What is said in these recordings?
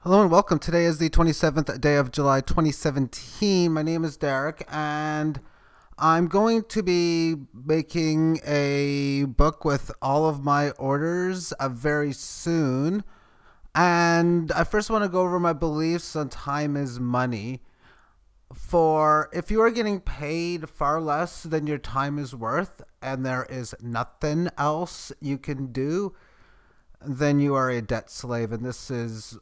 Hello and welcome. Today is the 27th day of July 2017. My name is Derek and I'm going to be making a book with all of my orders very soon. And I first want to go over my beliefs on time is money. For if you are getting paid far less than your time is worth and there is nothing else you can do, then you are a debt slave. And this is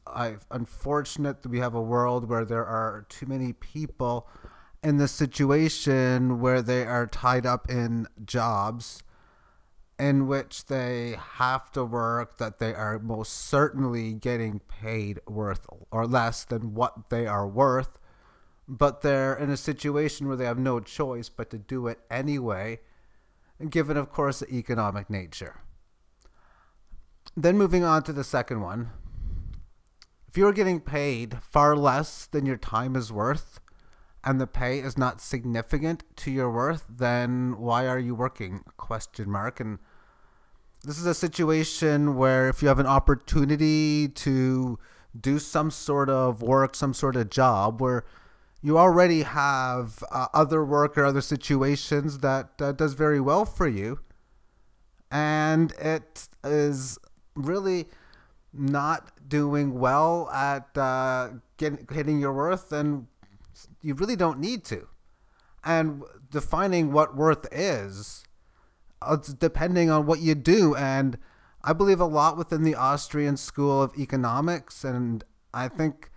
unfortunate that we have a world where there are too many people in this situation where they are tied up in jobs in which they have to work that they are most certainly getting paid worth or less than what they are worth, but they're in a situation where they have no choice but to do it anyway, given of course the economic nature. Then moving on to the second one. If you are getting paid far less than your time is worth and the pay is not significant to your worth, then why are you working? Question mark. And this is a situation where if you have an opportunity to do some sort of work, some sort of job where you already have other work or other situations that does very well for you, and it is really not doing well at hitting your worth, then you really don't need to. And defining what worth is, it's depending on what you do. And I believe a lot within the Austrian School of Economics, and I think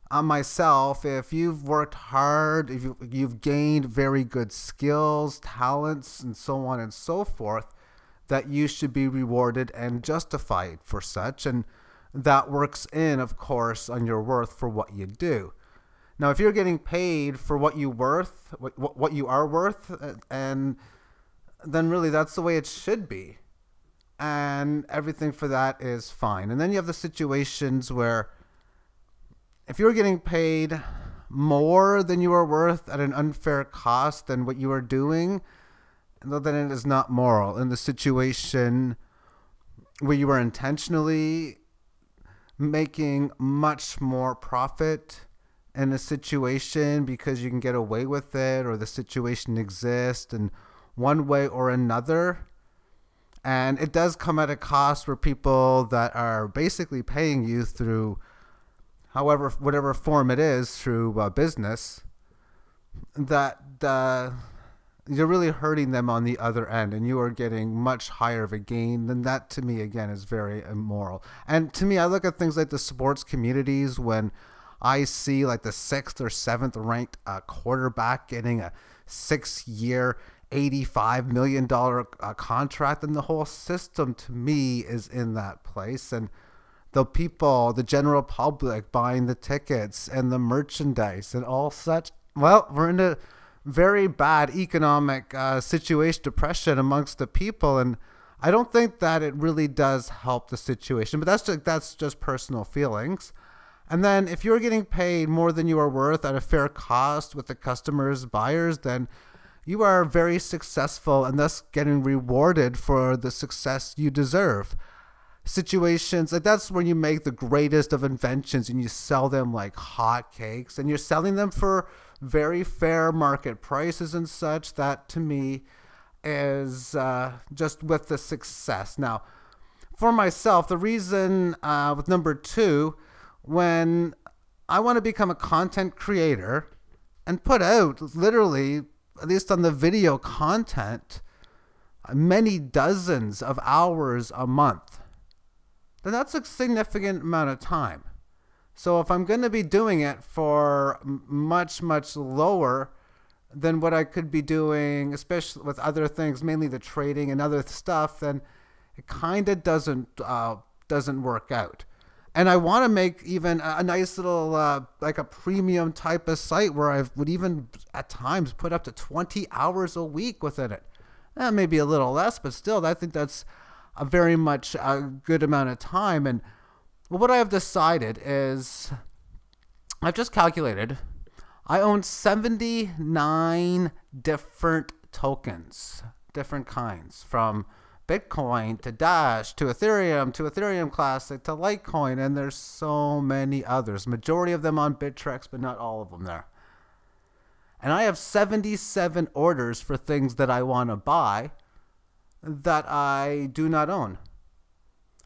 myself, if you've worked hard, if you've gained very good skills, talents, and so on and so forth, that you should be rewarded and justified for such. And that works in, of course, on your worth for what you do. Now, if you're getting paid for what you are worth, and then really that's the way it should be. And everything for that is fine. And then you have the situations where if you're getting paid more than you are worth at an unfair cost than what you are doing, then it is not moral. In the situation where you are intentionally making much more profit in a situation because you can get away with it, or the situation exists in one way or another, and it does come at a cost where people that are basically paying you through whatever form it is, through business, that you're really hurting them on the other end, and you are getting much higher of a gain. Then that, to me, again, is very immoral. And to me, I look at things like the sports communities when I see like the 6th or 7th ranked quarterback getting a 6-year, $85 million contract, and the whole system to me is in that place. And the people, the general public buying the tickets and the merchandise and all such, well, we're in a very bad economic situation, depression amongst the people, and I don't think that it really does help the situation. But that's just personal feelings. And then if you're getting paid more than you are worth at a fair cost with the customers, buyers, then you are very successful and thus getting rewarded for the success you deserve. Situations like that's when you make the greatest of inventions and you sell them like hotcakes, and you're selling them for very fair market prices and such. That to me is just with the success. Now, for myself, the reason with number 2, when I want to become a content creator and put out literally, at least on the video content, many dozens of hours a month, then that's a significant amount of time. So if I'm going to be doing it for much, much lower than what I could be doing, especially with other things, mainly the trading and other stuff, then it kind of doesn't work out. And I want to make even a nice little like a premium type of site where I would even at times put up to 20 hours a week within it. Maybe a little less, but still, I think that's a very much a good amount of time. And what I have decided is, I've just calculated, I own 79 different tokens, different kinds, from Bitcoin to Dash to Ethereum Classic to Litecoin, and there's so many others. Majority of them on Bittrex, but not all of them there. And I have 77 orders for things that I want to buy that I do not own.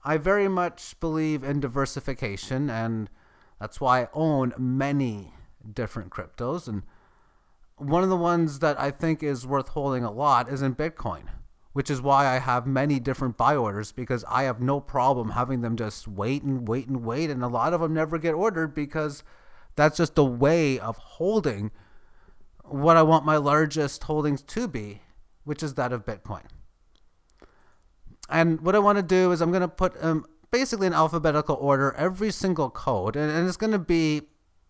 I very much believe in diversification, and that's why I own many different cryptos. And one of the ones that I think is worth holding a lot is in Bitcoin, which is why I have many different buy orders, because I have no problem having them just wait and wait and wait. And a lot of them never get ordered because that's just a way of holding what I want my largest holdings to be, which is that of Bitcoin. And what I want to do is I'm going to put basically in alphabetical order every single code, and it's going to be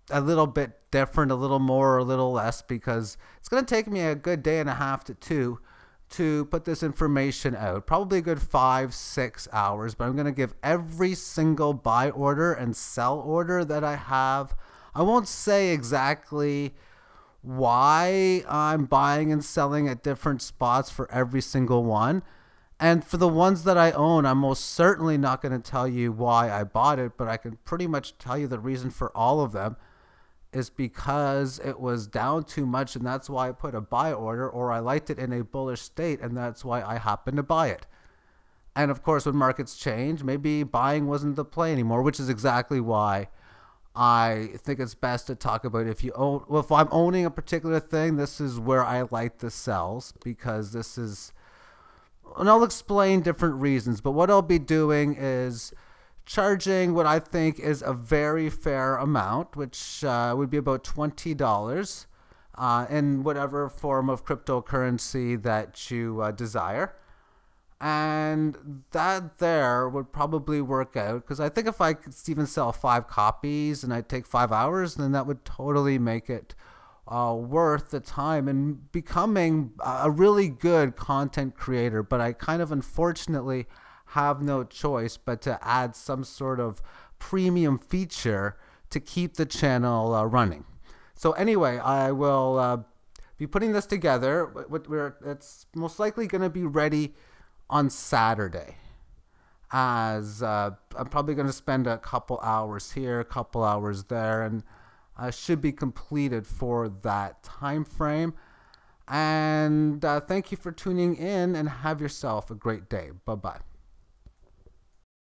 a little bit different, a little more or a little less, because it's going to take me a good day and a half to 2 to put this information out. Probably a good 5-6 hours, but I'm going to give every single buy order and sell order that I have. I won't say exactly why I'm buying and selling at different spots for every single one. And for the ones that I own, I'm most certainly not going to tell you why I bought it, but I can pretty much tell you the reason for all of them is because it was down too much, and that's why I put a buy order, or I liked it in a bullish state, and that's why I happened to buy it. And of course, when markets change, maybe buying wasn't the play anymore, which is exactly why I think it's best to talk about if I'm owning a particular thing, this is where I like the sells, because this is, and I'll explain different reasons, but what I'll be doing is charging what I think is a very fair amount, which would be about $20 in whatever form of cryptocurrency that you desire. And that there would probably work out, because I think if I could even sell 5 copies and I'd take 5 hours, then that would totally make it worth the time and becoming a really good content creator. But I kind of unfortunately have no choice but to add some sort of premium feature to keep the channel running. So anyway, I will be putting this together. It's most likely going to be ready on Saturday, as I'm probably going to spend a couple hours here, a couple hours there, and should be completed for that time frame. And thank you for tuning in, and have yourself a great day. Bye-bye.